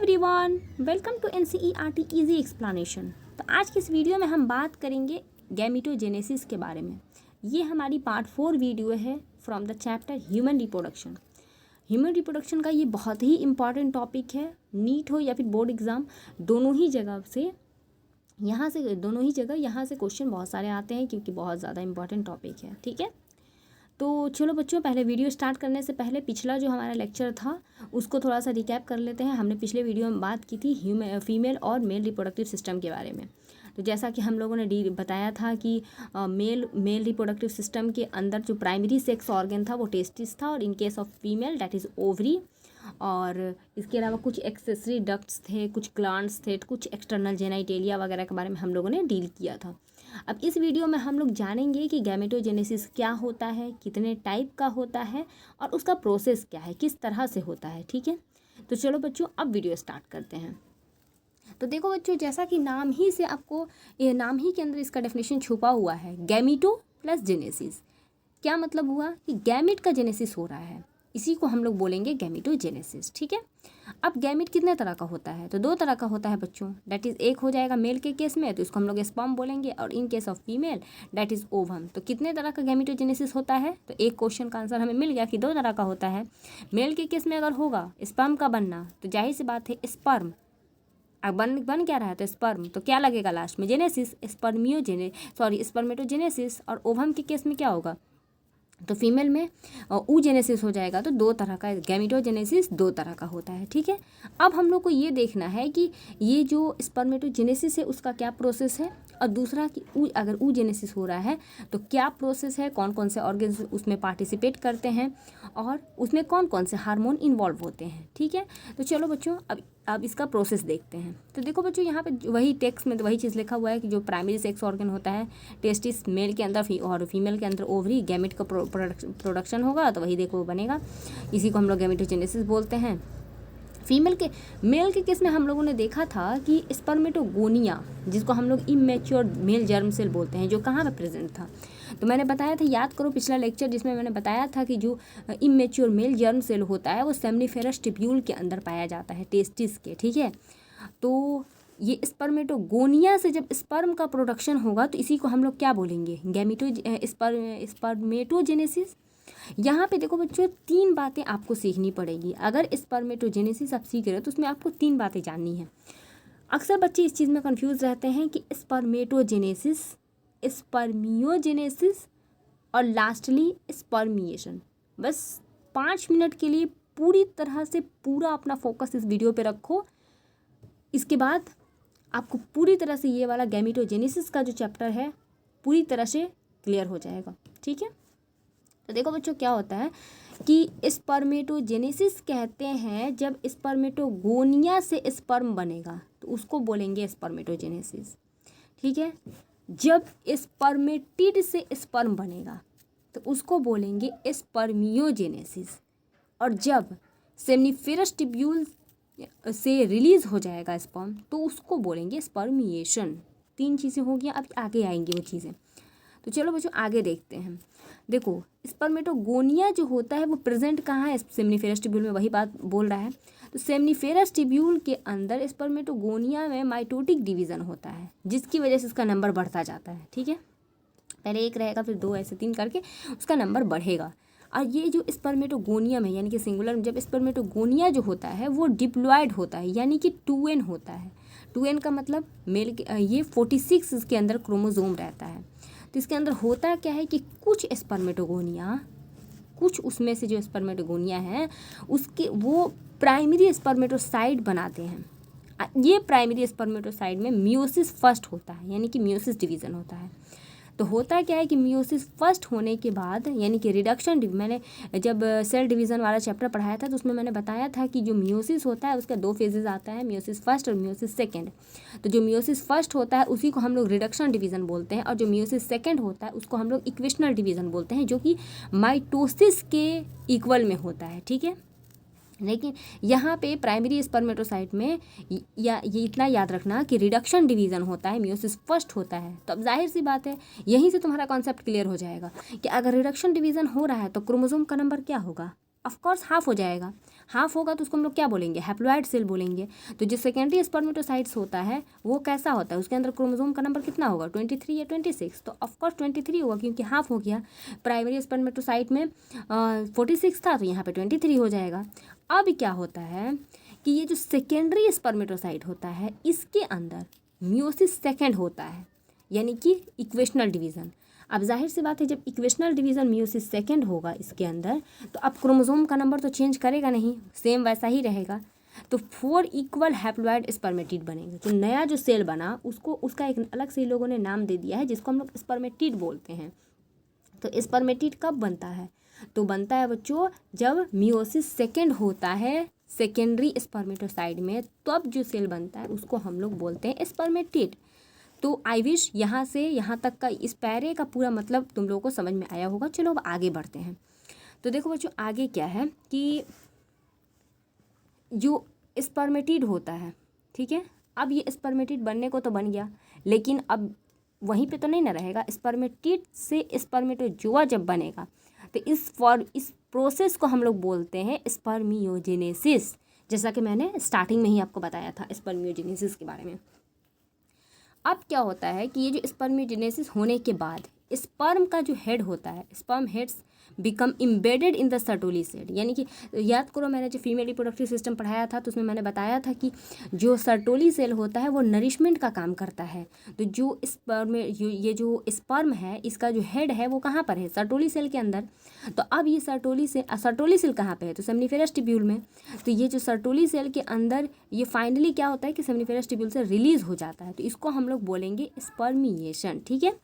Everyone, welcome to NCERT easy explanation. तो आज की इस वीडियो में हम बात करेंगे गैमेटोजेनेसिस के बारे में। ये हमारी पार्ट 4 वीडियो है from the chapter human reproduction. Human reproduction का ये बहुत ही इंपॉर्टेंट टॉपिक है। नीट हो या फिर बोर्ड एग्ज़ाम, दोनों ही जगह यहाँ से क्वेश्चन बहुत सारे आते हैं क्योंकि बहुत ज़्यादा इंपॉर्टेंट टॉपिक है। ठीक है, तो चलो बच्चों, पहले वीडियो स्टार्ट करने से पहले पिछला जो हमारा लेक्चर था उसको थोड़ा सा रिकैप कर लेते हैं। हमने पिछले वीडियो में बात की थी फीमेल और मेल रिप्रोडक्टिव सिस्टम के बारे में। तो जैसा कि हम लोगों ने बताया था कि मेल रिप्रोडक्टिव सिस्टम के अंदर जो प्राइमरी सेक्स ऑर्गन था वो टेस्टिस था, और in case of female that is ovary, और इसके अलावा कुछ एक्सेसरी डक्ट्स थे, कुछ ग्लैंड्स थे, कुछ एक्सटर्नल जेनाइटेलिया वगैरह के बारे में हम लोगों ने डील किया था। अब इस वीडियो में हम लोग जानेंगे कि गैमेटोजेनेसिस क्या होता है, कितने टाइप का होता है और उसका प्रोसेस क्या है, किस तरह से होता है। ठीक है, तो चलो बच्चों अब वीडियो स्टार्ट करते हैं। तो देखो बच्चों, जैसा कि नाम ही से आपको ये नाम ही के अंदर इसका डेफिनेशन छुपा हुआ है, गैमेटो प्लस जेनेसिस। क्या मतलब हुआ कि गैमेट का जेनेसिस हो रहा है, इसी को हम लोग बोलेंगे गैमेटोजेनेसिस। ठीक है, अब गैमेट कितने तरह का होता है? तो दो तरह का होता है बच्चों। दैट इज़ एक हो जाएगा मेल के केस में, तो इसको हम लोग स्पर्म बोलेंगे, और in case of female that is ovum. तो कितने तरह का गैमेटोजेनेसिस होता है? तो एक क्वेश्चन का आंसर हमें मिल गया कि दो तरह का होता है। मेल के केस में अगर होगा स्पर्म का बनना, तो जाहिर सी बात है स्पर्म अब बन क्या रहा है, तो स्पर्म, तो क्या लगेगा लास्ट में? Genesis, spermatogenesis. और ओवम के केस में क्या होगा? तो फीमेल में ऊजेनेसिस हो जाएगा। तो दो तरह का गैमेटोजेनेसिस दो तरह का होता है। ठीक है, अब हम लोग को ये देखना है कि ये जो स्पर्मेटोजेनेसिस है उसका क्या प्रोसेस है, और दूसरा कि अगर ऊजेनेसिस हो रहा है तो क्या प्रोसेस है, कौन कौन से ऑर्गन्स उसमें पार्टिसिपेट करते हैं और उसमें कौन कौन से हार्मोन इन्वॉल्व होते हैं। ठीक है, तो चलो बच्चों अब इसका प्रोसेस देखते हैं। तो देखो बच्चों, यहाँ पे वही टेक्स्ट में तो वही चीज़ लिखा हुआ है कि जो प्राइमरी सेक्स ऑर्गन होता है टेस्टिस मेल के अंदर और फीमेल के अंदर ओवरी, गैमेट का प्रोडक्शन होगा तो वही देखो बनेगा, इसी को हम लोग गैमेटोजेनेसिस बोलते हैं। मेल के केस में हम लोगों ने देखा था कि स्पर्मेटोगोनिया, जिसको हम लोग इमेच्योर मेल जर्म सेल बोलते हैं, जो कहाँ पे प्रेजेंट था। तो मैंने बताया था, याद करो पिछला लेक्चर जिसमें मैंने बताया था कि जो इमेच्योर मेल जर्म सेल होता है वो सेमनीफेरस टिब्यूल के अंदर पाया जाता है, टेस्टिस के। ठीक है, तो ये स्पर्मेटोगोनिया से जब स्पर्म का प्रोडक्शन होगा तो इसी को हम लोग क्या बोलेंगे? स्पर्मेटोजेनेसिस। यहाँ पे देखो बच्चों, तीन बातें आपको सीखनी पड़ेगी। अगर स्पर्मेटोजेनेसिस आप सीख रहे हो तो उसमें आपको तीन बातें जाननी है। अक्सर बच्चे इस चीज़ में कंफ्यूज रहते हैं कि स्पर्मेटोजेनेसिस, स्पर्मियोजेनेसिस और लास्टली स्पर्मिएशन। बस 5 मिनट के लिए पूरी तरह से पूरा अपना फोकस इस वीडियो पे रखो। इसके बाद आपको पूरी तरह से ये वाला गैमेटोजेनेसिस का जो चैप्टर है पूरी तरह से क्लियर हो जाएगा। ठीक है, तो देखो बच्चों, क्या होता है कि स्पर्मेटोजेनेसिस कहते हैं जब स्पर्मेटोगोनिया से स्पर्म बनेगा तो उसको बोलेंगे स्पर्मेटोजेनेसिस। ठीक है, जब स्पर्मेटिड से स्पर्म बनेगा तो उसको बोलेंगे स्पर्मियोजेनेसिस, और जब सेमनीफेरस टिब्यूल से रिलीज हो जाएगा स्पर्म तो उसको बोलेंगे स्पर्मिएशन। तीन चीज़ें हो गई, अब आगे आएंगी वो चीज़ें। तो चलो बच्चों आगे देखते हैं। देखो, स्पर्मेटोगोनिया जो होता है वो प्रेजेंट कहाँ है? सेमनीफेरस टिब्यूल में, वही बात बोल रहा है। तो सेमनीफेरस टिब्यूल के अंदर स्पर्मेटोगोनिया में माइटोटिक डिवीज़न होता है, जिसकी वजह से इसका नंबर बढ़ता जाता है। ठीक है, पहले एक रहेगा, फिर दो, ऐसे तीन करके उसका नंबर बढ़ेगा। और ये जो स्पर्मेटोगोनिया में यानी कि सिंगुलर, जब स्पर्मेटोगोनिया जो होता है वो डिप्लॉयड होता है, यानी कि 2n होता है। 2n का मतलब मेल के ये 46 इसके अंदर क्रोमोजोम रहता है। तो इसके अंदर होता क्या है कि कुछ उसमें से जो स्पर्मेटोगोनिया है उसके वो प्राइमरी स्पर्मेटोसाइट बनाते हैं। ये प्राइमरी स्पर्मेटोसाइट में मियोसिस फर्स्ट होता है, यानी कि मियोसिस डिवीज़न होता है। तो होता क्या है कि मियोसिस फर्स्ट होने के बाद यानी कि रिडक्शन, मैंने जब सेल डिवीज़न वाला चैप्टर पढ़ाया था तो उसमें मैंने बताया था कि जो मियोसिस होता है उसका 2 फेजेस आता है, मियोसिस फर्स्ट और मियोसिस सेकंड। तो जो मियोसिस फर्स्ट होता है उसी को हम लोग रिडक्शन डिवीज़न बोलते हैं, और जो मियोसिस सेकंड होता है उसको हम लोग इक्वेशनल डिवीज़न बोलते हैं, जो कि माइटोसिस के इक्वल में होता है। ठीक है, लेकिन यहाँ पे प्राइमरी स्पर्मेटोसाइट में या ये इतना याद रखना कि रिडक्शन डिवीज़न होता है, मियोसिस फर्स्ट होता है। तो अब जाहिर सी बात है, यहीं से तुम्हारा कॉन्सेप्ट क्लियर हो जाएगा कि अगर रिडक्शन डिवीज़न हो रहा है तो क्रोमोसोम का नंबर क्या होगा? ऑफ कोर्स हाफ हो जाएगा। हाफ होगा तो उसको हम लोग क्या बोलेंगे, हैप्लॉइड सेल बोलेंगे। तो जो सेकेंडरी स्पर्मेटोसाइट्स होता है वो कैसा होता है, उसके अंदर क्रोमोसोम का नंबर कितना होगा, 23 या 26, तो ऑफकोर्स 23 होगा क्योंकि हाफ हो गया। प्राइमरी स्पर्मेटोसाइट में 46 था तो यहाँ पे 23 हो जाएगा। अब क्या होता है कि ये जो सेकेंडरी स्पर्मेटोसाइट होता है इसके अंदर मियोसिस सेकेंड होता है, यानी कि इक्वेशनल डिवीज़न। अब जाहिर सी बात है जब इक्वेशनल डिवीज़न मियोसिस सेकेंड होगा इसके अंदर, तो अब क्रोमोसोम का नंबर तो चेंज करेगा नहीं, सेम वैसा ही रहेगा। तो 4 इक्वल हैप्लॉइड स्पर्मेटिड बनेंगे। तो नया जो सेल बना उसका एक अलग से लोगों ने नाम दे दिया है जिसको हम लोग स्पर्मेटिड बोलते हैं। तो स्पर्मेटिड कब बनता है, तो बनता है बच्चों जब मियोसिस सेकेंड होता है सेकेंडरी स्पर्मेटोसाइट में, तब जो सेल बनता है उसको हम लोग बोलते हैं स्पर्मेटिड। तो आई विश यहाँ से यहाँ तक का इस पैरे का पूरा मतलब तुम लोगों को समझ में आया होगा। चलो अब आगे बढ़ते हैं। तो देखो बच्चों आगे क्या है कि जो स्पर्मेटिड होता है, ठीक है, अब ये स्पर्मेटिड बनने को तो बन गया, लेकिन अब वहीं पे तो नहीं ना रहेगा। स्पर्मेटिड से स्पर्मेटोजोआ जब बनेगा तो इस प्रोसेस को हम लोग बोलते हैं स्पर्मियोजेनेसिस, जैसा कि मैंने स्टार्टिंग में ही आपको बताया था स्पर्मियोजेनेसिस के बारे में। अब क्या होता है कि ये जो स्पर्मियोजेनेसिस होने के बाद स्पर्म का जो हेड होता है, sperm heads become embedded in the Sertoli cell, यानी कि याद करो मैंने जो फीमेल रिप्रोडक्टिव सिस्टम पढ़ाया था तो उसमें मैंने बताया था कि जो सर्टोली सेल होता है वो नरिशमेंट का काम करता है। तो जो स्पर्म ये जो स्पर्म है इसका जो हेड है वो कहाँ पर है, सर्टोली सेल के अंदर। तो अब ये सर्टोली सेल कहाँ पे है, तो सेमनीफेरस ट्यूब्यूल में। तो ये जो सर्टोली सेल के अंदर ये फाइनली क्या होता है कि सेमनीफेरस ट्यूब्यूल से रिलीज हो जाता है, तो इसको हम लोग बोलेंगे स्पर्मिएशन, ठीक है।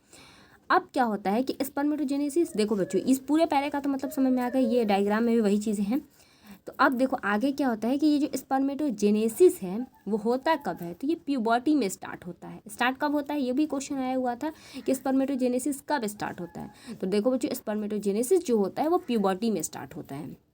अब क्या होता है कि स्पर्मेटोजेनेसिस, देखो बच्चों इस पूरे पैरे का तो मतलब समझ में आ गया, ये डायग्राम में भी वही चीज़ें हैं। तो अब देखो आगे क्या होता है कि ये जो स्पर्मेटोजेनेसिस है वो होता कब है, तो ये प्यूबर्टी में स्टार्ट होता है। स्टार्ट कब होता है, ये भी क्वेश्चन आया हुआ था कि स्पर्मेटोजेनेसिस कब स्टार्ट होता है। तो देखो बच्चों स्पर्मेटोजेनेसिस जो होता है वो प्यूबर्टी में स्टार्ट होता है,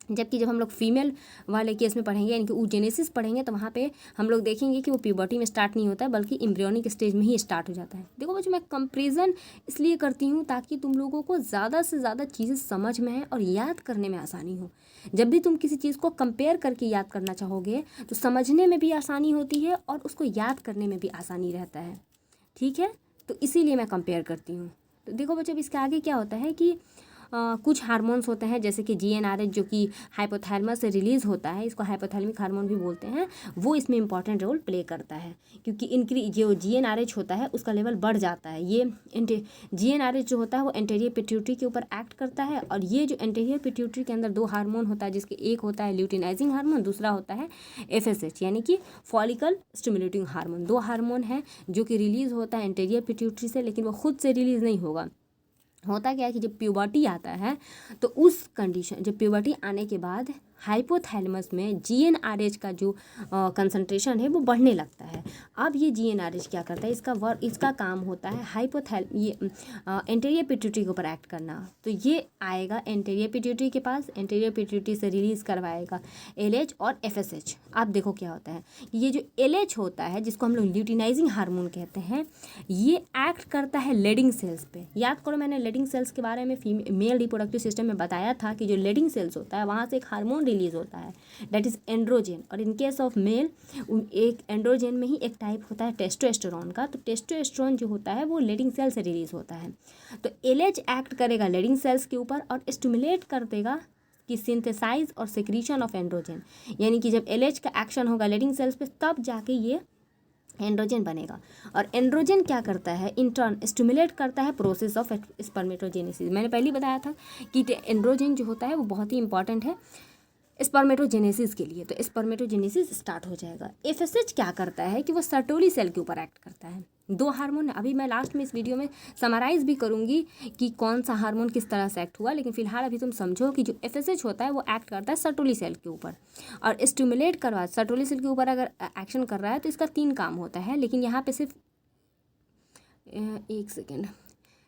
जबकि जब हम लोग फीमेल वाले केस में पढ़ेंगे यानी कि oogenesis पढ़ेंगे तो वहाँ पे हम लोग देखेंगे कि वो प्यूबर्टी में स्टार्ट नहीं होता है बल्कि एम्ब्रियोनिक स्टेज में ही स्टार्ट हो जाता है। देखो बच्चों मैं कंपैरिजन इसलिए करती हूँ ताकि तुम लोगों को ज़्यादा से ज़्यादा चीज़ें समझ में आए और याद करने में आसानी हो। जब भी तुम किसी चीज़ को कंपेयर करके याद करना चाहोगे तो समझने में भी आसानी होती है और उसको याद करने में भी आसानी रहता है, ठीक है। तो इसीलिए मैं कंपेयर करती हूँ। तो देखो बच्चों इसके आगे क्या होता है कि कुछ हार्मोन्स होते हैं जैसे कि GnRH जो कि हाइपोथैलेमस से रिलीज़ होता है, इसको हाइपोथैलेमिक हार्मोन भी बोलते हैं, वो इसमें इंपॉर्टेंट रोल प्ले करता है क्योंकि जो GnRH होता है उसका लेवल बढ़ जाता है। ये GnRH जो होता है वो एंटेरियर पिट्यूटरी के ऊपर एक्ट करता है और ये जो एंटेरियर पिट्यूटरी के अंदर 2 हार्मोन होता है जिसके एक होता है ल्यूटिनाइजिंग हार्मोन, दूसरा होता है FSH यानी कि फॉलिकल स्टिमुलेटिंग हार्मोन। 2 हार्मोन है जो कि रिलीज़ होता है एंटेरियर पिट्यूटरी से, लेकिन वो खुद से रिलीज़ नहीं होगा। होता क्या है कि जब प्यूबर्टी आता है तो उस कंडीशन, जब प्यूबर्टी आने के बाद हाइपोथैलेमस में GnRH का जो कंसंट्रेशन है वो बढ़ने लगता है। अब ये GnRH क्या करता है, इसका काम होता है एंटेरियर पिट्यूटरी के ऊपर एक्ट करना। तो ये आएगा एंटेरियर पिट्यूटरी के पास, एंटेरियर पिट्यूटरी से रिलीज़ करवाएगा LH और FSH। अब देखो क्या होता है, ये जो LH होता है जिसको हम लोग ल्यूटिनाइजिंग हार्मोन कहते हैं, ये एक्ट करता है लेडिंग सेल्स पे। याद करो मैंने लेडिंग सेल्स के बारे में मेल रिप्रोडक्टिव सिस्टम में बताया था कि जो लेडिंग सेल्स होता है वहाँ से एक हार्मोन रिलीज होता है दैट इज़ एंड्रोजन, और इन केस ऑफ मेल एक एंड्रोजन में ही एक टाइप होता है टेस्टोस्टेरोन का। तो टेस्टोस्टेरोन जो होता है वो लेडिंग सेल से रिलीज होता है। तो LH एक्ट करेगा लेडिंग सेल्स के ऊपर और स्टिमुलेट कर देगा कि सिंथेसाइज और सेक्रीशन ऑफ एंड्रोजन, यानी कि जब LH का एक्शन होगा लेडिंग सेल्स पे तब जाके ये एंड्रोजन बनेगा। और एंड्रोजन क्या करता है, इंटर्न स्टिमुलेट करता है प्रोसेस ऑफ स्पर्मेटोजेनेसिस। मैंने पहले बताया था कि एंड्रोजन जो होता है वो बहुत ही इंपॉर्टेंट है स्पर्मेटोजेनेसिस के लिए। तो स्पर्मेटोजेनेसिस स्टार्ट हो जाएगा। FSH क्या करता है कि वो सर्टोली सेल के ऊपर एक्ट करता है। 2 हार्मोन, अभी मैं लास्ट में इस वीडियो में समराइज भी करूंगी कि कौन सा हार्मोन किस तरह से एक्ट हुआ, लेकिन फिलहाल अभी तुम समझो कि जो FSH होता है वो एक्ट करता है सर्टोली सेल के ऊपर और स्टिमुलेट करवा, सर्टोली सेल के ऊपर अगर एक्शन कर रहा है तो इसका 3 काम होता है, लेकिन यहाँ पे सिर्फ 1 सेकेंड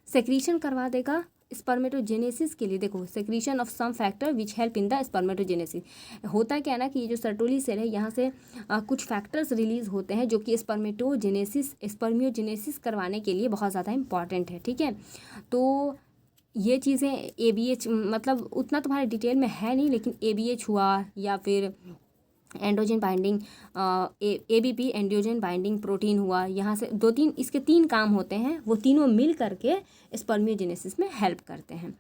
सेक्रीशन करवा देगा स्पर्मेटोजेनेसिस के लिए। देखो secretion of some factor which help in the spermatogenesis. होता क्या है ना कि ये जो सर्टोली सेल है यहाँ से कुछ फैक्टर्स रिलीज होते हैं जो कि स्पर्मियोजेनेसिस करवाने के लिए बहुत ज़्यादा इंपॉर्टेंट है, ठीक है। तो ये चीज़ें ABH मतलब उतना तुम्हारे डिटेल में है नहीं, लेकिन ABH हुआ या फिर androgen binding ABP androgen binding protein हुआ, यहाँ से दो तीन इसके 3 काम होते हैं, वो तीनों मिल करके स्पर्मियोजेनेसिस में हेल्प करते हैं।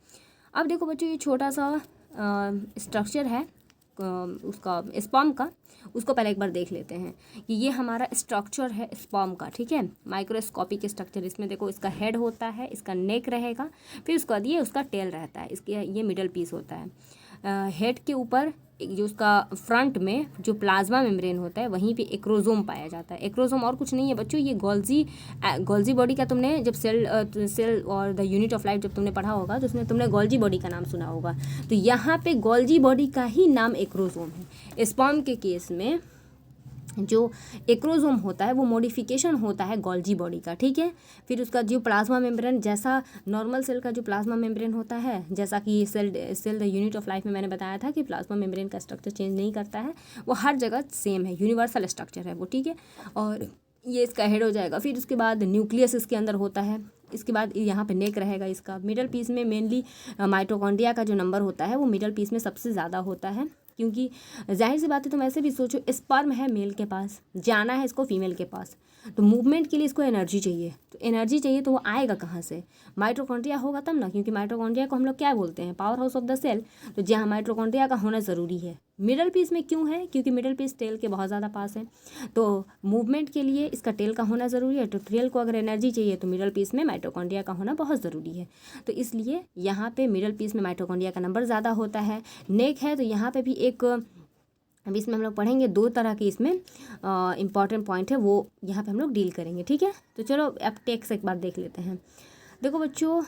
अब देखो बच्चों, ये छोटा सा स्ट्रक्चर है उसका स्पर्म का, उसको पहले एक बार देख लेते हैं कि ये हमारा स्ट्रक्चर है स्पर्म का, ठीक है, माइक्रोस्कोपिक स्ट्रक्चर। इसमें देखो इसका हेड होता है, इसका नेक रहेगा, फिर उसके बाद ये उसका टेल रहता है, इसके ये मिडल पीस होता है। हेड के ऊपर जो उसका फ्रंट में जो प्लाज्मा मेम्ब्रेन होता है वहीं पे एक्रोजोम पाया जाता है। एक्रोजोम और कुछ नहीं है बच्चों, ये गोल्जी बॉडी का तुमने जब सेल और द यूनिट ऑफ लाइफ जब तुमने पढ़ा होगा तो उसमें तुमने गोल्जी बॉडी का नाम सुना होगा। तो यहाँ पे गोल्जी बॉडी का ही नाम एक्रोजोम है। स्पर्म के केस में जो एक्रोजोम होता है वो मॉडिफिकेशन होता है गोल्जी बॉडी का, ठीक है। फिर उसका जो प्लाज्मा मेम्ब्रेन, जैसा नॉर्मल सेल का जो प्लाज्मा मेम्ब्रेन होता है, जैसा कि cell the unit of life में मैंने बताया था कि प्लाज्मा मेम्ब्रेन का स्ट्रक्चर चेंज नहीं करता है, वो हर जगह सेम है, यूनिवर्सल स्ट्रक्चर है वो, ठीक है। और ये इसका हेड हो जाएगा। फिर उसके बाद न्यूक्लियस इसके अंदर होता है, इसके बाद यहाँ पे नेक रहेगा इसका। मिडल पीस में मेनली माइटोकॉन्ड्रिया का जो नंबर होता है वो मिडल पीस में सबसे ज़्यादा होता है, क्योंकि जाहिर सी बात है तुम ऐसे भी सोचो, स्पर्म है मेल के पास, जाना है इसको फीमेल के पास, तो मूवमेंट के लिए इसको एनर्जी चाहिए, तो एनर्जी चाहिए तो वो आएगा कहाँ से? माइटोकॉन्ड्रिया होगा तब ना, क्योंकि माइटोकॉन्ड्रिया को हम लोग क्या बोलते हैं, power house of the cell. तो जहाँ माइटोकॉन्ड्रिया का होना ज़रूरी है। मिडल पीस में क्यों है? क्योंकि मिडल पीस टेल के बहुत ज़्यादा पास है, तो मूवमेंट के लिए इसका टेल का होना ज़रूरी है। तो टेल को अगर एनर्जी चाहिए तो मिडल पीस में माइटोकॉन्ड्रिया का होना बहुत ज़रूरी है, तो इसलिए यहाँ पे मिडल पीस में माइटोकॉन्ड्रिया का नंबर ज़्यादा होता है। नेक है तो यहाँ पे भी एक, अभी इसमें हम लोग पढ़ेंगे 2 तरह की इसमें इम्पॉर्टेंट पॉइंट है, वो यहाँ पे हम लोग डील करेंगे, ठीक है। तो चलो अब टेक्स्ट एक बार देख लेते हैं। देखो बच्चों,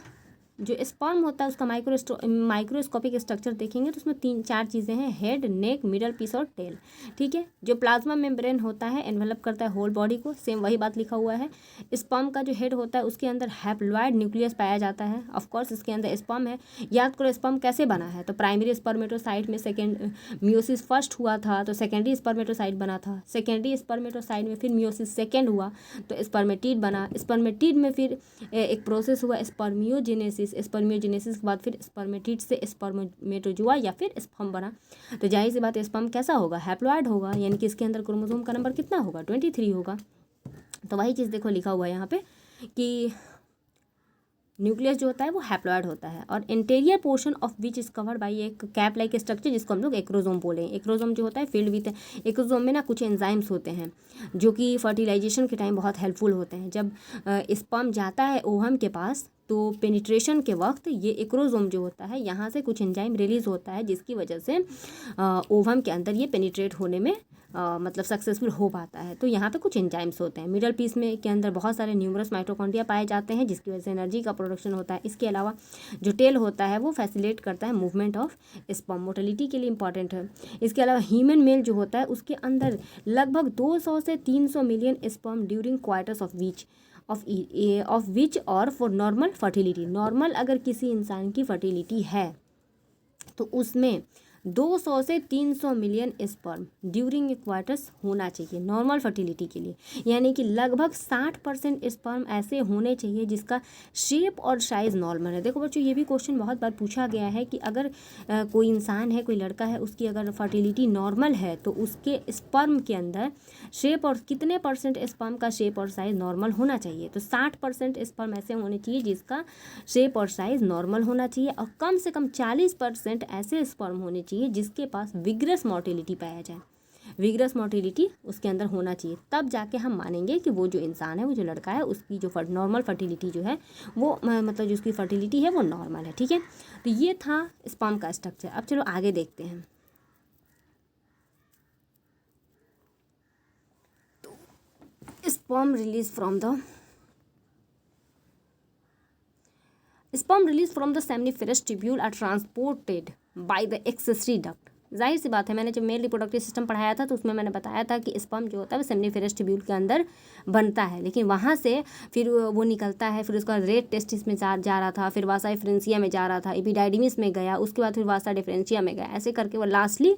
जो स्पर्म होता है उसका माइक्रोस्कोपिक स्ट्रक्चर देखेंगे तो उसमें 3-4 चीज़ें हैं, हेड, नेक, मिडल पीस और टेल, ठीक है। जो प्लाज्मा मेम्ब्रेन होता है एनवेलप करता है होल बॉडी को, सेम वही बात लिखा हुआ है। स्पर्म का जो हेड होता है उसके अंदर हैप्लॉइड न्यूक्लियस पाया जाता है, ऑफकोर्स इसके अंदर स्पर्म है। याद करो स्पर्म कैसे बना है, तो प्राइमरी स्पर्मेटोसाइट में सेकेंड मियोसिस फर्स्ट हुआ था तो सेकेंडरी स्पर्मेटोसाइट बना था, सेकेंडरी स्पर्मेटोसाइट में फिर मियोसिस सेकेंड हुआ तो स्पर्मेटिड बना, स्पर्मेटिड में फिर एक प्रोसेस हुआ स्पर्मियोजेनेसिस, स्पर्मियोजेनेसिस के बाद फिर स्पर्मेटिड से स्पर्मेटोजुआ या फिर स्पर्म बना। तो जाहिर सी बात है स्पर्म कैसा होगा, हैप्लॉइड होगा, यानी कि इसके अंदर क्रोमोसोम का नंबर कितना होगा, 23 होगा। तो वही चीज़ देखो लिखा हुआ है यहाँ पे कि न्यूक्लियस जो होता है वो हैप्लॉइड होता है और interior portion of which is covered by एक कैप लाइक स्ट्रक्चर जिसको हम लोग एक्रोजोम बोले। एक्रोजोम जो होता है फील्ड विथ, एक्रोजोम में ना कुछ एंजाइम्स होते हैं जो कि फर्टिलाइजेशन के टाइम बहुत हेल्पफुल होते हैं। जब स्पर्म जाता है ओवम के पास तो पेनिट्रेशन के वक्त ये एक्रोजोम जो होता है यहाँ से कुछ एंजाइम रिलीज होता है जिसकी वजह से ओवम के अंदर ये पेनिट्रेट होने में मतलब सक्सेसफुल हो पाता है। तो यहाँ पे कुछ एंजाइम्स होते हैं। मिडल पीस में के अंदर बहुत सारे न्यूमरस माइटोकॉन्ड्रिया पाए जाते हैं जिसकी वजह से एनर्जी का प्रोडक्शन होता है। इसके अलावा जो टेल होता है वो फैसिलिटेट करता है मूवमेंट ऑफ स्पर्म, मोटिलिटी के लिए इंपॉर्टेंट है। इसके अलावा ह्यूमन मेल जो होता है उसके अंदर लगभग 200 से 300 million sperm during quarters of which और फॉर नॉर्मल फर्टिलिटी। नॉर्मल अगर किसी इंसान की फर्टिलिटी है तो उसमें 200 से 300 मिलियन स्पर्म ड्यूरिंग क्वार्टर्स होना चाहिए नॉर्मल फर्टिलिटी के लिए, यानी कि लगभग 60% स्पर्म ऐसे होने चाहिए जिसका शेप और साइज़ नॉर्मल है। देखो बच्चों, ये भी क्वेश्चन बहुत बार पूछा गया है कि अगर कोई इंसान है, कोई लड़का है, उसकी अगर फर्टिलिटी नॉर्मल है तो उसके स्पर्म के अंदर शेप और कितने परसेंट स्पर्म का शेप और साइज़ नॉर्मल होना चाहिए। तो 60% स्पर्म ऐसे होने चाहिए जिसका शेप और साइज़ नॉर्मल होना चाहिए और कम से कम 40% ऐसे स्पर्म होने चाहिए जिसके पास विग्रस मोटिलिटी पाया जाए। विग्रस मोटिलिटी उसके अंदर होना चाहिए, तब जाके हम मानेंगे कि वो जो इंसान है, वो जो लड़का है, उसकी जो नॉर्मल फर्टिलिटी जो है वो मतलब जो उसकी फर्टिलिटी है वो नॉर्मल है, ठीक है। तो ये था स्पर्म का स्ट्रक्चर। अब चलो आगे देखते हैं। तो sperm release from the seminiferous tubule are transported by the accessory duct. जाहिर सी बात है, मैंने जब मेल रिप्रोडक्टिव सिस्टम पढ़ाया था तो उसमें मैंने बताया था कि स्पर्म जो होता है वो सेमनीफेरस ट्यूब्यूल के अंदर बनता है, लेकिन वहाँ से फिर वो निकलता है, फिर उसका रेड टेस्टिस में जा रहा था, फिर वासा डिफरेंशिया में जा रहा था, एपिडाइडिमिस में गया, उसके बाद फिर वासा डिफरेंशिया में गया, ऐसे करके वो लास्टली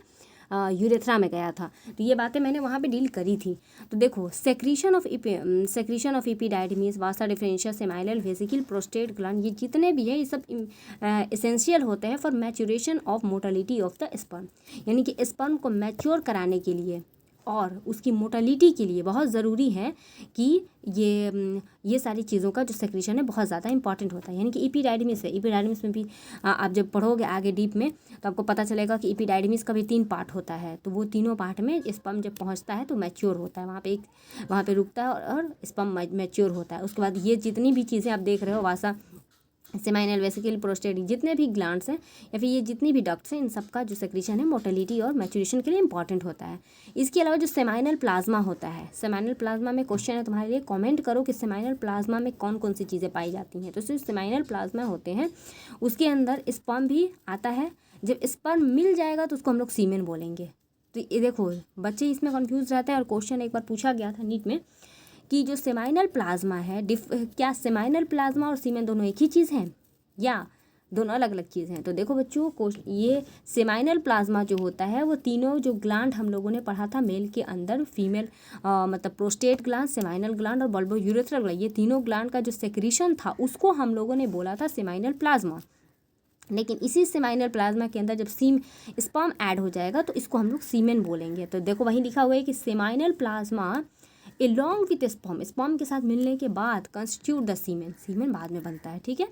यूरेथ्रा में गया था। तो ये बातें मैंने वहाँ पे डील करी थी। तो देखो secretion of epididymis, vasa differentia, seminal vesicle, prostate gland, ये जितने भी हैं ये सब एसेंशियल होते हैं for maturation of motility of the sperm, यानी कि स्पर्म को मैच्योर कराने के लिए और उसकी मोटालिटी के लिए बहुत ज़रूरी है कि ये सारी चीज़ों का जो सेक्रेशन है बहुत ज़्यादा इंपॉर्टेंट होता है। यानी कि एपिडाइडीमिस है, एपिडाइडीमिस में भी आप जब पढ़ोगे आगे डीप में तो आपको पता चलेगा कि एपिडाइडीमिस का भी 3 पार्ट होता है। तो वो तीनों पार्ट में स्पर्म जब पहुंचता है तो मैच्योर होता है, वहाँ पे रुकता है और स्पर्म मैच्योर होता है। उसके बाद ये जितनी भी चीज़ें आप देख रहे हो, वासा, सेमाइनल वेसिकल, प्रोस्टेट, जितने भी ग्लैंड्स हैं या फिर ये जितनी भी डक्ट्स हैं, इन सब का जो सेक्रेशन है मोटिलिटी और मैच्योरेशन के लिए इंपॉर्टेंट होता है। इसके अलावा जो सेमाइनल प्लाज्मा होता है, सेमाइनल प्लाज्मा में क्वेश्चन है तुम्हारे लिए, कमेंट करो कि सेमाइनल प्लाज्मा में कौन कौन सी चीज़ें पाई जाती हैं। तो सिर्फ सेमाइनल प्लाज्मा होते हैं, उसके अंदर स्पर्म भी आता है। जब स्पर्म मिल जाएगा तो उसको हम लोग सीमेन बोलेंगे। तो ये देखो बच्चे इसमें कन्फ्यूज़ रहते हैं और क्वेश्चन एक बार पूछा गया था नीट में कि जो सेमाइनल प्लाज्मा है, क्या सेमाइनल प्लाज्मा और सीमेन दोनों एक ही चीज़ हैं या दोनों अलग अलग चीज़ हैं। तो देखो बच्चों, ये सेमाइनल प्लाज्मा जो होता है वो तीनों जो ग्लैंड हम लोगों ने पढ़ा था मेल के अंदर, फीमेल मतलब प्रोस्टेट ग्लैंड, सेमाइनल ग्लैंड और बल्बो यूरेथ्रल ग्लैंड, ये तीनों ग्लैंड का जो सेक्रीशन था उसको हम लोगों ने बोला था सेमाइनल प्लाज्मा। लेकिन इसी सेमाइनल प्लाज्मा के अंदर जब स्पर्म ऐड हो जाएगा तो इसको हम लोग सीमेन बोलेंगे। तो देखो वहीं लिखा हुआ है कि seminal plasma along with sperm के साथ मिलने के बाद कंस्टिट्यूट द सीमेन बाद में बनता है। ठीक है।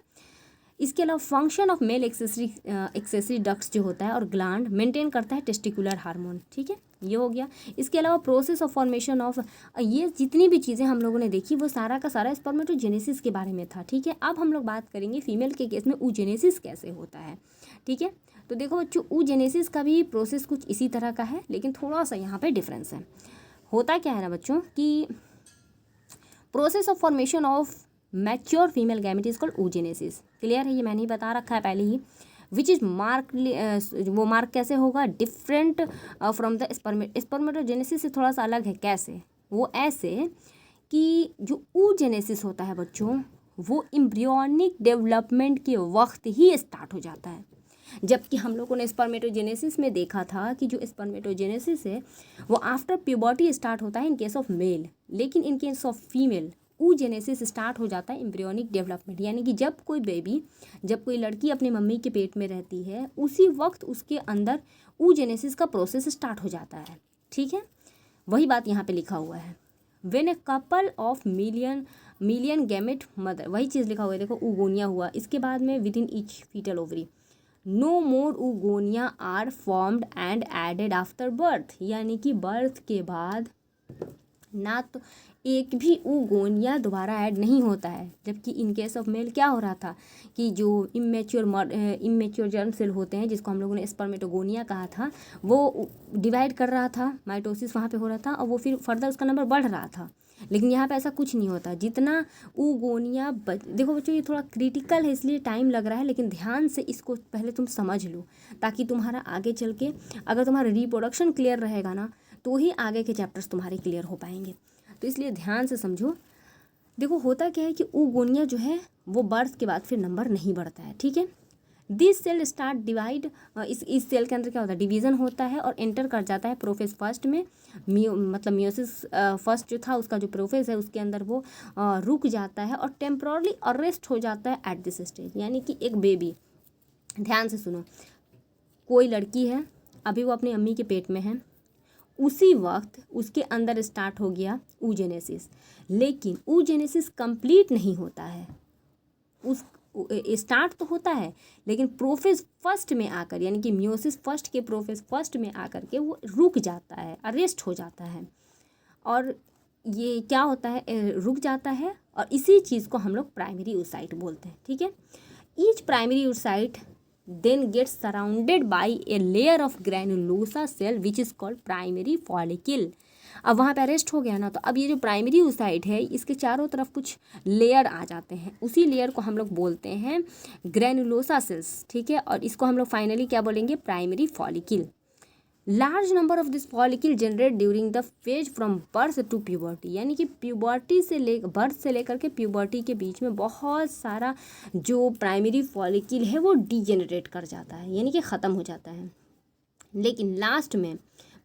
इसके अलावा function of male accessory ducts जो होता है और ग्लैंड मेंटेन करता है टेस्टिकुलर हार्मोन। ठीक है, ये हो गया। इसके अलावा प्रोसेस ऑफ फॉर्मेशन ऑफ, ये जितनी भी चीज़ें हम लोगों ने देखी वो सारा का सारा स्पर्मेटोजेनेसिस के बारे में था। ठीक है, अब हम लोग बात करेंगे फीमेल के केस में oogenesis कैसे होता है। ठीक है, तो देखो बच्चों, oogenesis का भी प्रोसेस कुछ इसी तरह का है, लेकिन थोड़ा सा यहाँ पर डिफरेंस है। होता क्या है ना बच्चों कि process of formation of mature female gamete is called oogenesis। Clear है, ये मैंने ही बता रखा है पहले ही। विच इज मार्क, वो मार्क कैसे होगा, डिफरेंट फ्रॉम द स्पर्मेटोजेनेसिस से थोड़ा सा अलग है। कैसे, वो ऐसे कि जो oogenesis होता है बच्चों वो एम्ब्रियोनिक डेवलपमेंट के वक्त ही स्टार्ट हो जाता है, जबकि हम लोगों ने स्पर्मेटोजेनेसिस में देखा था कि जो स्पर्मेटोजेनेसिस है वो आफ्टर प्यूबर्टी स्टार्ट होता है इन केस ऑफ मेल, लेकिन in case of female oogenesis start हो जाता है एम्ब्रियोनिक डेवलपमेंट, यानी कि जब कोई लड़की अपने मम्मी के पेट में रहती है उसी वक्त उसके अंदर oogenesis का प्रोसेस स्टार्ट हो जाता है। ठीक है, वही बात यहाँ पे लिखा हुआ है। When a couple of million gamete mother, वही चीज़ लिखा हुआ है। देखो oogonia हुआ, इसके बाद में within each foetal ovary no more oogonia are formed and added after birth, यानी कि बर्थ के बाद ना तो एक भी oogonia दोबारा ऐड नहीं होता है। जबकि इन केस ऑफ मेल क्या हो रहा था कि जो इमेच्योर जर्म सेल होते हैं जिसको हम लोगों ने स्पर्मेटोगोनिया कहा था, वो डिवाइड कर रहा था, माइटोसिस वहाँ पे हो रहा था और वो फिर फर्दर उसका नंबर बढ़ रहा था। लेकिन यहाँ पे ऐसा कुछ नहीं होता। जितना oogonia देखो बच्चों, ये थोड़ा क्रिटिकल है इसलिए टाइम लग रहा है, लेकिन ध्यान से इसको पहले तुम समझ लो ताकि तुम्हारा आगे चल के अगर तुम्हारा रिप्रोडक्शन क्लियर रहेगा ना तो ही आगे के चैप्टर्स तुम्हारे क्लियर हो पाएंगे। तो इसलिए ध्यान से समझो। देखो होता क्या है कि oogonia जो है वो बर्थ के बाद फिर नंबर नहीं बढ़ता है। ठीक है, दिस सेल स्टार्ट डिवाइड, इस सेल के अंदर क्या होता है, डिवीज़न होता है और एंटर कर जाता है प्रोफेज फर्स्ट में। मतलब मियोसिस फर्स्ट जो था उसका जो प्रोफेज है उसके अंदर वो रुक जाता है और टेम्पोरली अरेस्ट हो जाता है एट दिस स्टेज। यानी कि एक बेबी, ध्यान से सुनो, कोई लड़की है अभी वो अपनी अम्मी के पेट में है, उसी वक्त उसके अंदर स्टार्ट हो गया oogenesis, लेकिन oogenesis कंप्लीट नहीं होता है। उस स्टार्ट तो होता है लेकिन प्रोफेज फर्स्ट में आकर, यानी कि मियोसिस फर्स्ट के प्रोफेज फर्स्ट में आकर के वो रुक जाता है, अरेस्ट हो जाता है। और ये क्या होता है, रुक जाता है और इसी चीज़ को हम लोग प्राइमरी oocyte बोलते हैं। ठीक है, each primary oocyte then gets surrounded by a layer of granulosa cell which is called primary follicle। अब वहाँ पे अरेस्ट हो गया ना, तो अब ये जो प्राइमरी oocyte है इसके चारों तरफ कुछ लेयर आ जाते हैं, उसी लेयर को हम लोग बोलते हैं ग्रैनुलोसा सेल्स। ठीक है, और इसको हम लोग फाइनली क्या बोलेंगे, primary follicle. Large number of this follicle generate during the phase from birth to puberty, यानी कि प्यूबर्टी से बर्थ से लेकर के प्यूबर्टी के बीच में बहुत सारा जो प्राइमरी फॉलिकल है वो डीजेनरेट कर जाता है, यानी कि ख़त्म हो जाता है। लेकिन लास्ट में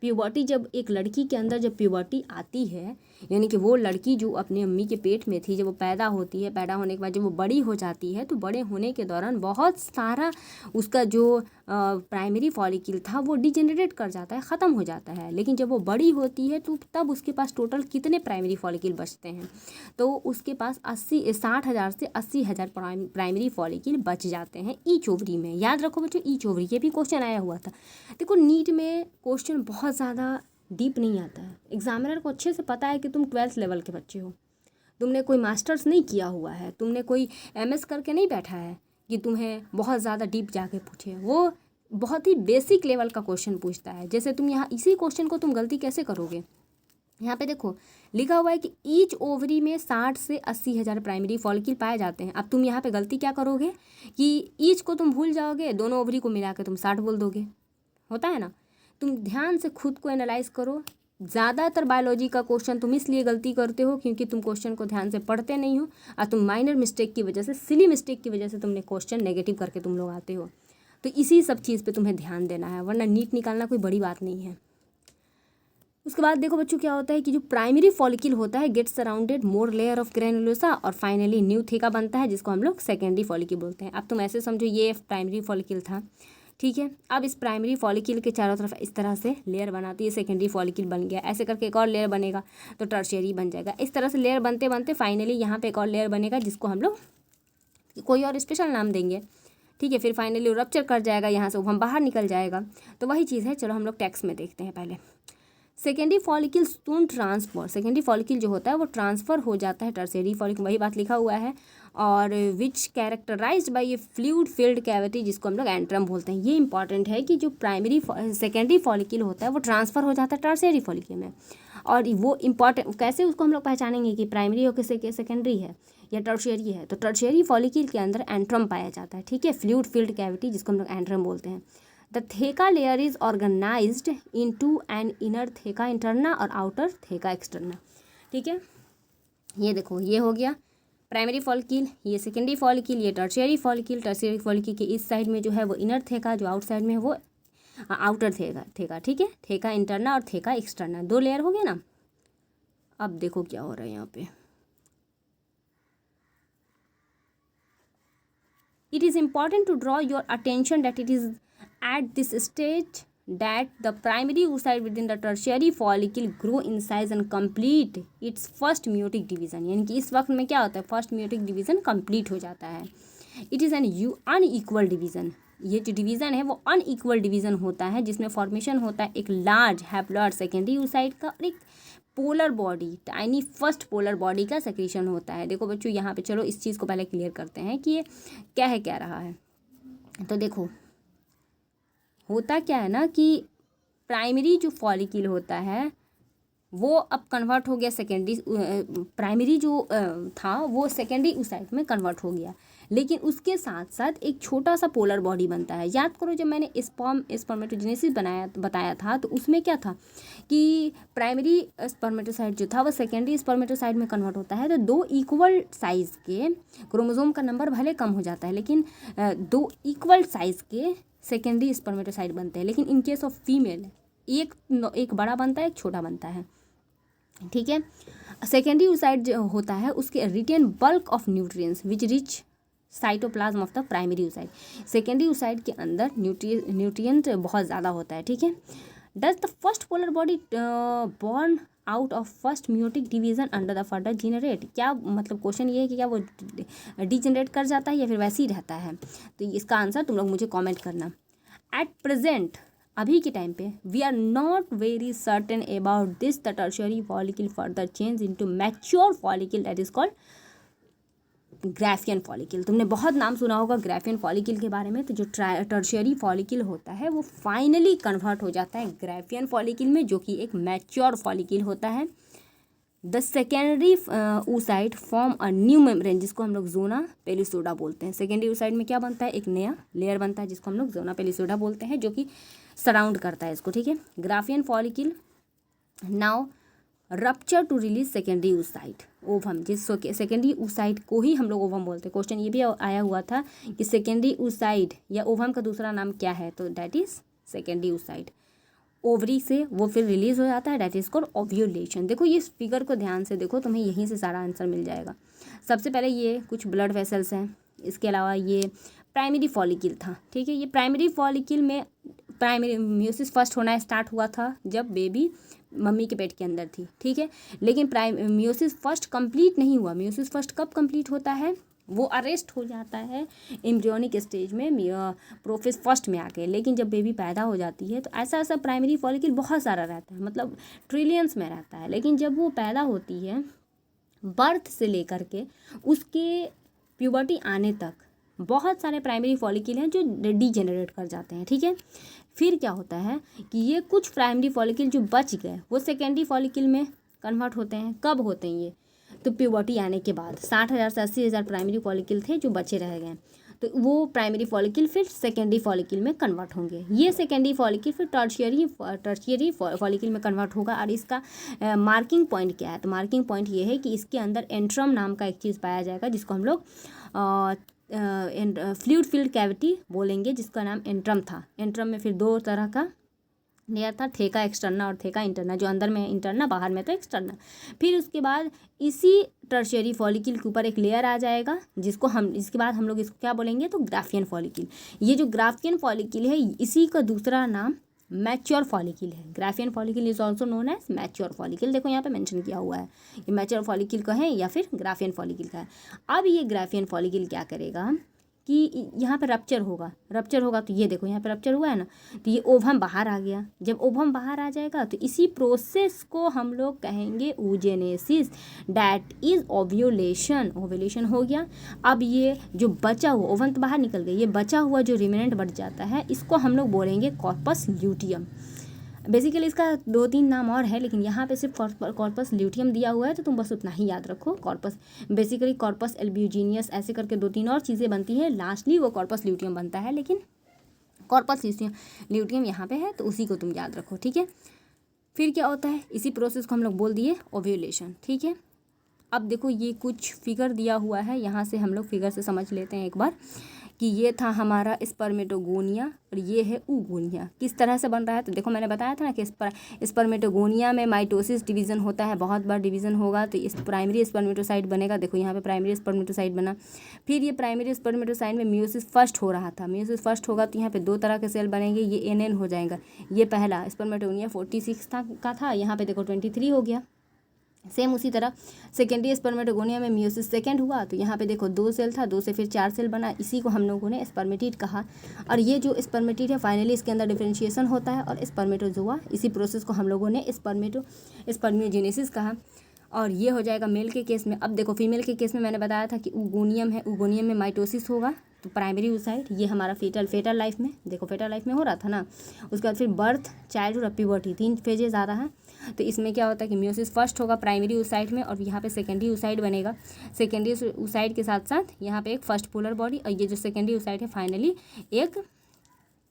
प्यूबर्टी, जब एक लड़की के अंदर जब प्यूबर्टी आती है, यानी कि वो लड़की जो अपनी अम्मी के पेट में थी, जब वो पैदा होती है, पैदा होने के बाद जब वो बड़ी हो जाती है, तो बड़े होने के दौरान बहुत सारा उसका जो प्राइमरी फॉलिकल था वो डिजेनरेट कर जाता है, ख़त्म हो जाता है। लेकिन जब वो बड़ी होती है तो तब उसके पास टोटल कितने प्राइमरी फॉलिकल बचते हैं, तो उसके पास 60,000 से 80,000 प्राइमरी फॉलिकल बच जाते हैं ईच ओवरी में। याद रखो बच्चों, ईच ओवरी, ये भी क्वेश्चन आया हुआ था। देखो नीट में क्वेश्चन बहुत ज़्यादा डीप नहीं आता है। एग्जामिनर को अच्छे से पता है कि तुम 12th लेवल के बच्चे हो, तुमने कोई मास्टर्स नहीं किया हुआ है, तुमने कोई MS करके नहीं बैठा है कि तुम्हें बहुत ज़्यादा डीप जाके पूछे। वो बहुत ही बेसिक लेवल का क्वेश्चन पूछता है। जैसे तुम यहाँ इसी क्वेश्चन को तुम गलती कैसे करोगे, यहाँ पे देखो लिखा हुआ है कि ईच ओवरी में 60 से 80,000 प्राइमरी फॉलिकल पाए जाते हैं। अब तुम यहाँ पे गलती क्या करोगे कि ईच को तुम भूल जाओगे, दोनों ओवरी को मिला के तुम 60 बोल दोगे, होता है ना। तुम ध्यान से खुद को एनालाइज करो। ज़्यादातर बायोलॉजी का क्वेश्चन तुम इसलिए गलती करते हो क्योंकि तुम क्वेश्चन को ध्यान से पढ़ते नहीं हो, और तुम माइनर मिस्टेक की वजह से, सिली मिस्टेक की वजह से तुमने क्वेश्चन नेगेटिव करके तुम लोग आते हो। तो इसी सब चीज़ पे तुम्हें ध्यान देना है, वरना नीट निकालना कोई बड़ी बात नहीं है। उसके बाद देखो बच्चों क्या होता है कि जो प्राइमरी फॉलिकल होता है gets surrounded more layer of granulosa, और फाइनली न्यू थेका बनता है जिसको हम लोग सेकेंडरी फॉलिकल बोलते हैं। अब तुम ऐसे समझो ये प्राइमरी फॉलिकल था, ठीक है। अब इस प्राइमरी फॉलिकल के चारों तरफ इस तरह से लेयर बनाती है, सेकेंडरी फॉलिकल बन गया। ऐसे करके एक और लेयर बनेगा तो टर्शियरी बन जाएगा। इस तरह से लेयर बनते बनते फाइनली यहाँ पे एक और लेयर बनेगा जिसको हम लोग कोई और स्पेशल नाम देंगे, ठीक है। फिर फाइनली रप्चर कर जाएगा, यहाँ से हम बाहर निकल जाएगा। तो वही चीज़ है, चलो हम लोग टेक्स्ट में देखते हैं पहले। सेकेंडरी फॉलिकल स्टून ट्रांसफर, सेकेंडरी फॉलिकल जो होता है वो ट्रांसफ़र हो जाता है टर्शियरी फॉलिकल, वही बात लिखा हुआ है। और which characterized by a fluid filled cavity जिसको हम लोग एंट्रम बोलते हैं। ये इंपॉर्टेंट है कि जो सेकेंडरी फॉलिकल होता है वो ट्रांसफ़र हो जाता है टर्शियरी फॉलिकल में। और वो इंपॉर्टेंट कैसे उसको हम लोग पहचानेंगे कि प्राइमरी हो कि सेकेंडरी है या टर्शियरी है। तो टर्शियरी फॉलिकल के अंदर एंट्रम पाया जाता है, ठीक है, फ्लूइड फिल्ड कैविटी जिसको हम लोग एंट्रम बोलते हैं। The theca layer is organized into an inner theca interna और outer theca externa, ठीक है। ये देखो ये हो गया प्राइमरी फॉलिकल, ये सेकेंडरी फॉलिकल, ये टर्शियरी फॉलिकल। टर्शियरी फॉलिकल के इस साइड में जो है वो इनर थेका, जो आउट साइड में है वो आउटर थेका, ठीक है। थेका इंटरना और थेका एक्सटर्ना, 2 लेयर हो गया ना। अब देखो क्या हो रहा है यहाँ पे। It is important to draw your attention that it is at this stage that the primary oocyte within the tertiary follicle grow in size and complete its first meiotic division। यानी कि इस वक्त में क्या होता है, फर्स्ट meiotic division complete हो जाता है। It is an unequal division, ये जो डिवीज़न है वो अनइक्वल डिवीज़न होता है जिसमें फॉर्मेशन होता है एक लार्ज हैप्लॉइड सेकेंडरी oocyte का और एक polar body, tiny first polar body का सेक्रेशन होता है। देखो बच्चों यहाँ पे चलो इस चीज़ को पहले क्लियर करते हैं कि ये क्या है, क्या रहा है। तो देखो होता क्या है ना कि प्राइमरी जो फॉलिकल होता है वो अब कन्वर्ट हो गया सेकेंडरी, प्राइमरी जो था वो सेकेंडरी oocyte में कन्वर्ट हो गया। लेकिन उसके साथ साथ एक छोटा सा पोलर बॉडी बनता है। याद करो जब मैंने स्पर्मेटोजेनेसिस बताया था तो उसमें क्या था कि प्राइमरी स्पर्मेटोसाइट जो था वो सेकेंडरी स्पर्मेटोसाइट में कन्वर्ट होता है। तो 2 इक्वल साइज़ के क्रोमोसोम का नंबर भले कम हो जाता है लेकिन 2 इक्वल साइज़ के सेकेंडरी स्पर्मेटोसाइट बनते हैं। लेकिन इन केस ऑफ फीमेल एक बड़ा बनता है, एक छोटा बनता है, ठीक है। सेकेंडरी oocyte जो होता है उसके retain bulk of nutrients which rich cytoplasm of the primary oocyte। Secondary oocyte के अंदर न्यूट्रिएंट बहुत ज़्यादा होता है, ठीक है। Does the first polar body born out of first meiotic division under the further generate, क्या मतलब क्वेश्चन ये है कि क्या वो डीजनरेट कर जाता है या फिर वैसे ही रहता है। तो इसका आंसर तुम लोग मुझे कॉमेंट करना। एट प्रेजेंट, अभी के टाइम पे, we are not very certain about this the tertiary follicle further change into mature follicle that is called graafian follicle. तुमने बहुत नाम सुना होगा ग्राफियन फॉलिकल के बारे में। तो जो टर्शियरी फॉलिकल होता है वो फाइनली कन्वर्ट हो जाता है ग्राफियन फॉलिकल में, जो कि एक मैच्योर फॉलिकल होता है। The secondary oocyte form a new membrane जिसको हम लोग जोना पेलिसोडा बोलते हैं। सेकेंडरी oocyte में क्या बनता है, एक नया लेयर बनता है जिसको हम लोग जोना पेलिसोडा बोलते हैं, जो कि सराउंड करता है इसको, ठीक है। Graafian follicle now rupture to release secondary oocyte ovum, जिस सेकेंडरी oocyte को ही हम लोग ओवम बोलते हैं। क्वेश्चन ये भी आया हुआ था कि सेकेंडरी oocyte या ओवम का दूसरा नाम क्या है, तो that is secondary oocyte। Ovary से वो फिर रिलीज़ हो जाता है, डैट इज़ कॉल्ड ओव्यूलेशन। देखो ये फिगर को ध्यान से देखो, तुम्हें यहीं से सारा आंसर मिल जाएगा। सबसे पहले ये कुछ ब्लड वेसल्स हैं, इसके अलावा ये प्राइमरी फॉलिकल था, ठीक है। ये प्राइमरी फॉलिकल में प्राइमरी म्यूसिस फर्स्ट होना स्टार्ट हुआ था जब बेबी मम्मी के पेट के अंदर थी, ठीक है। लेकिन म्यूसिस फर्स्ट कंप्लीट नहीं हुआ। म्यूसिस फर्स्ट कब कंप्लीट होता है, वो अरेस्ट हो जाता है एम्ब्रियोनिक स्टेज में, प्रोफेस फर्स्ट में आके। लेकिन जब बेबी पैदा हो जाती है तो ऐसा ऐसा प्राइमरी फॉलिकल बहुत सारा रहता है, मतलब ट्रिलियंस में रहता है। लेकिन जब वो पैदा होती है, बर्थ से लेकर के उसके प्यूबर्टी आने तक बहुत सारे प्राइमरी फॉलिकल हैं जो डीजेनरेट कर जाते हैं, ठीक है। फिर क्या होता है कि ये कुछ प्राइमरी फॉलिकल जो बच गए वो सेकेंडरी फॉलिकल में कन्वर्ट होते हैं। कब होते हैं ये, तो प्यूबर्टी आने के बाद 60,000 से 80,000 प्राइमरी फॉलिकल थे जो बचे रह गए, तो वो प्राइमरी फॉलिकल फिर सेकेंडरी फॉलिकल में कन्वर्ट होंगे। ये सेकेंडरी फॉलिकल फिर टर्शियरी फॉलिकल में कन्वर्ट होगा। और इसका मार्किंग पॉइंट क्या है, तो मार्किंग पॉइंट ये है कि इसके अंदर एंट्रम नाम का एक चीज़ पाया जाएगा, जिसको हम लोग फ्लूइड फिल्ड कैविटी बोलेंगे, जिसका नाम एंट्रम था। एंट्रम में फिर दो तरह का लेयर था, थेका एक्सटर्ना और थेका इंटरना, जो अंदर में इंटरना, बाहर में तो एक्सटर्ना। फिर उसके बाद इसी टर्शियरी फॉलिकल के ऊपर एक लेयर आ जाएगा, इसके बाद हम लोग इसको क्या बोलेंगे, तो ग्राफियन फॉलिकल। ये जो ग्राफियन फॉलिकल है, इसी का दूसरा नाम मैच्योर फॉलिकल है। Graafian follicle is also known as mature follicle. देखो यहाँ पे मेंशन किया हुआ है, ये मैच्योर फॉलिकल का है या फिर ग्राफियन फॉलिकल का है। अब ये ग्राफियन फॉलिकल क्या करेगा कि यहाँ पे रप्चर होगा, तो ये देखो यहाँ पे रप्चर हुआ है ना, तो ये ओवम बाहर आ गया। जब ओवम बाहर आ जाएगा तो इसी प्रोसेस को हम लोग कहेंगे oogenesis, डैट इज ओव्यूलेशन हो गया। अब ये जो बचा हुआ, ओवम तो बाहर निकल गया, ये बचा हुआ जो रिमेनेंट बच जाता है, इसको हम लोग बोलेंगे कॉर्पस ल्यूटियम। बेसिकली इसका 2-3 नाम और है, लेकिन यहाँ पे सिर्फ कॉर्पस ल्यूटियम दिया हुआ है, तो तुम बस उतना ही याद रखो। कॉर्पस बेसिकली कॉर्पस एल्ब्यूजिनियस ऐसे करके 2-3 और चीज़ें बनती हैं, लास्टली वो कॉर्पस ल्यूटियम बनता है। लेकिन कॉर्पस ल्यूटियम यहाँ पे है, तो उसी को तुम याद रखो, ठीक है। फिर क्या होता है, इसी प्रोसेस को हम लोग बोल दिए ओव्यूलेशन, ठीक है। अब देखो ये कुछ फिगर दिया हुआ है, यहाँ से हम लोग फिगर से समझ लेते हैं एक बार कि ये था हमारा स्पर्मेटोगोनिया और ये है oogonia। किस तरह से बन रहा है, तो देखो मैंने बताया था ना कि स्पर्मेटोगोनिया में माइटोसिस डिवीज़न होता है, बहुत बार डिवीज़न होगा, तो इस प्राइमरी स्पर्मेटोसाइट बनेगा। देखो यहाँ पे प्राइमरी स्पर्मेटोसाइट बना। फिर ये प्राइमरी स्पर्मेटोसाइट में म्यूसिस फर्स्ट हो रहा था, म्यूसिस फर्स्ट होगा तो यहाँ पे 2 तरह के सेल बनेंगे, ये NN हो जाएगा। ये पहला स्पर्मेटोगोनिया 46 का था, यहाँ पे देखो 23 हो गया। सेम उसी तरह सेकेंडरी स्पर्मेटोगोनिया में म्यूसिस सेकेंड हुआ, तो यहाँ पे देखो 2 सेल था, 2 से फिर 4 सेल बना, इसी को हम लोगों ने स्पर्मेटिड कहा। और ये जो स्पर्मेटिड है, फाइनली इसके अंदर डिफरेंशिएशन होता है और स्पर्मेटोजोआ, इसी प्रोसेस को हम लोगों ने स्पर्मियोजेनेसिस कहा। और ये हो जाएगा मेल के केस में। अब देखो फीमेल के केस में मैंने बताया था कि oogoनियम है, oogoनियम में माइटोसिस होगा, तो प्राइमरी oocyte, ये हमारा फेटल लाइफ में, देखो फेटल लाइफ में हो रहा था ना। उसके बाद फिर बर्थ, चाइल्डहुड और प्यूबर्टी, 3 फेजेस आ रहा है। तो इसमें क्या होता है कि म्यूसिस फर्स्ट होगा प्राइमरी oocyte में, और यहाँ पे सेकेंडरी oocyte बनेगा। सेकेंडरी oocyte के साथ साथ यहाँ पे एक फर्स्ट पोलर बॉडी, और ये जो सेकेंडरी oocyte है फाइनली एक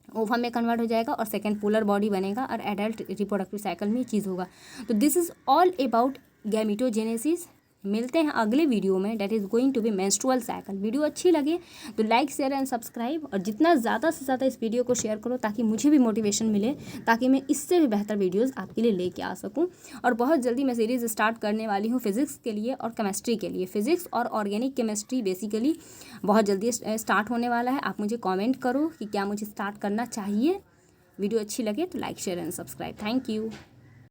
ओवम में कन्वर्ट हो जाएगा और सेकेंड पोलर बॉडी बनेगा, और एडल्ट रिप्रोडक्टिव साइकिल में ये चीज़ होगा। तो this is all about gametogenesis. मिलते हैं अगले वीडियो में, that is going to be menstrual cycle. Video अच्छी लगे तो लाइक, शेयर एंड सब्सक्राइब, और जितना ज़्यादा से ज़्यादा इस वीडियो को शेयर करो ताकि मुझे भी मोटिवेशन मिले, ताकि मैं इससे भी बेहतर वीडियोस आपके लिए लेके आ सकूं। और बहुत जल्दी मैं सीरीज़ स्टार्ट करने वाली हूँ फिज़िक्स के लिए और केमिस्ट्री के लिए। फिज़िक्स और ऑर्गेनिक केमिस्ट्री बेसिकली बहुत जल्दी स्टार्ट होने वाला है। आप मुझे कॉमेंट करो कि क्या मुझे स्टार्ट करना चाहिए। वीडियो अच्छी लगे तो like, share and subscribe. Thank you.